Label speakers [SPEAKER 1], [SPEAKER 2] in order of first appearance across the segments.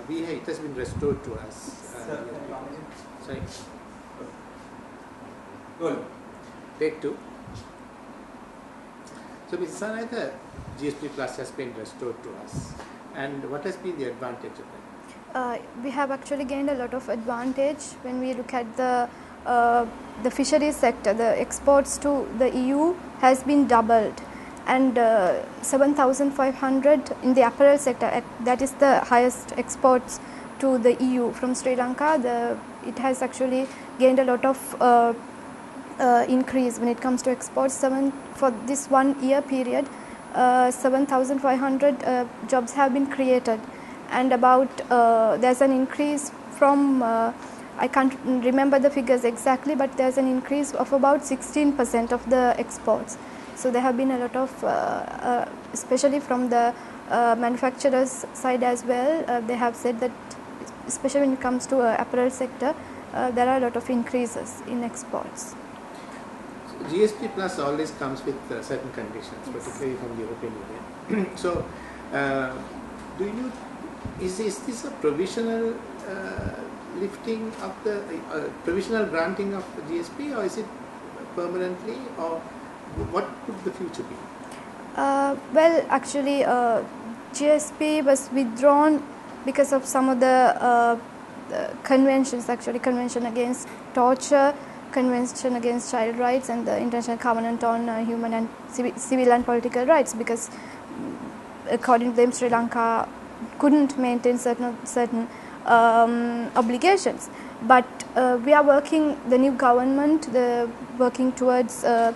[SPEAKER 1] it has been restored to us. Sorry.
[SPEAKER 2] Good.
[SPEAKER 1] Take 2. So, Ms. Sanayaka, GSP Plus has been restored to us. And what has been the advantage of that?
[SPEAKER 3] We have actually gained a lot of advantage when we look at the fisheries sector. The exports to the EU has been doubled, and 7,500 in the apparel sector. That is the highest exports to the EU from Sri Lanka. It has actually gained a lot of increase when it comes to exports. For this 1 year period, 7,500 jobs have been created, and about there's an increase from I can't remember the figures exactly, but there's an increase of about 16% of the exports. So there have been a lot of especially from the manufacturers side as well. They have said that especially when it comes to apparel sector, there are a lot of increases in exports.
[SPEAKER 1] GSP Plus always comes with certain conditions, yes, particularly from the European Union. So, is this a provisional lifting of the provisional granting of the GSP, or is it permanently, or what could the future be?
[SPEAKER 3] Well, actually, GSP was withdrawn because of some of the conventions. Actually, Convention Against Torture, Convention Against Child Rights, and the International Covenant on Human and Civil and Political Rights, because according to them Sri Lanka couldn't maintain certain obligations. But we are working, the new government, working towards the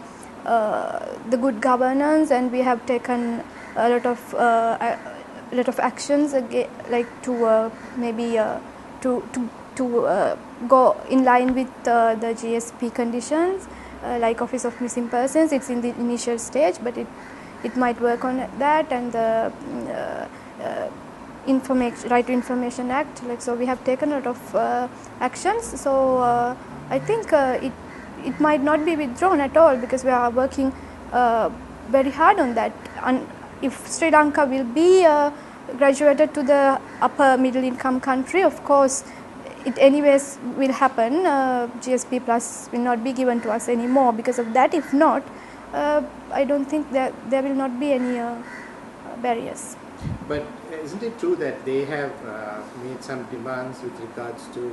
[SPEAKER 3] good governance, and we have taken a lot of actions like to maybe to go in line with the GSP conditions, like Office of Missing Persons. It's in the initial stage, but it might work on that, and the Right to Information Act. So we have taken a lot of actions. So I think it might not be withdrawn at all, because we are working very hard on that. And if Sri Lanka will be graduated to the upper middle income country, of course it anyways will happen. GSP Plus will not be given to us anymore because of that. If not, I don't think that there will not be any barriers.
[SPEAKER 1] But isn't it true that they have made some demands with regards to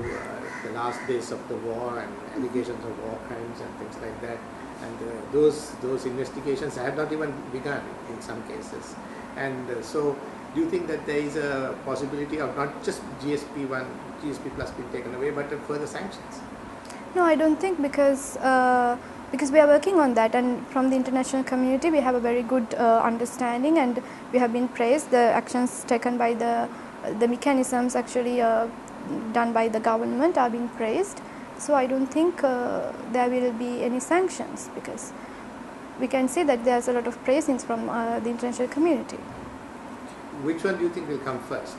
[SPEAKER 1] the last days of the war and allegations of war crimes and things like that, and those investigations have not even begun in some cases, and so do you think that there is a possibility of not just GSP Plus being taken away, but further sanctions?
[SPEAKER 3] No, I don't think, because we are working on that, and from the international community we have a very good understanding, and we have been praised. The actions taken by the mechanisms actually done by the government are being praised. So I don't think there will be any sanctions, because we can see that there's a lot of praisings from the international community.
[SPEAKER 1] Which one do you think will come first?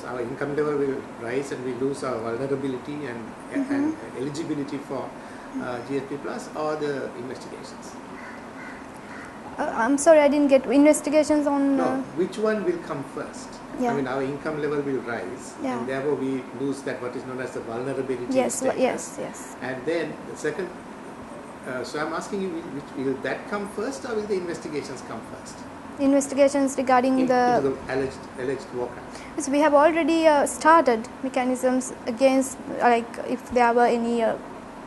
[SPEAKER 1] Our income level will rise and we lose our vulnerability and eligibility for GSP Plus, or the investigations?
[SPEAKER 3] I'm sorry, I didn't get investigations on...
[SPEAKER 1] No, which one will come first?
[SPEAKER 3] Yeah.
[SPEAKER 1] I mean, our income level will rise,
[SPEAKER 3] yeah,
[SPEAKER 1] and therefore we lose that what is known as the vulnerability
[SPEAKER 3] yes,
[SPEAKER 1] status.
[SPEAKER 3] Yes.
[SPEAKER 1] And then the second, so I'm asking you, will that come first, or will the investigations come first?
[SPEAKER 3] Investigations regarding
[SPEAKER 1] the alleged war crimes.
[SPEAKER 3] Yes, we have already started mechanisms against, like if there were any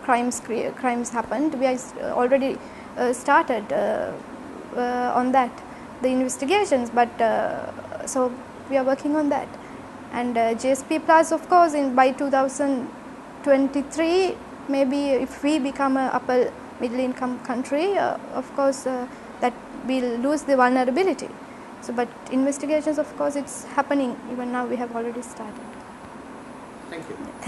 [SPEAKER 3] crimes happened, we have already started on that, the investigations, but so we are working on that. And GSP Plus, of course, by 2023, maybe if we become a upper middle income country, of course that will lose the vulnerability. So, but investigations, of course, it's happening even now. We have already started.
[SPEAKER 1] Thank you.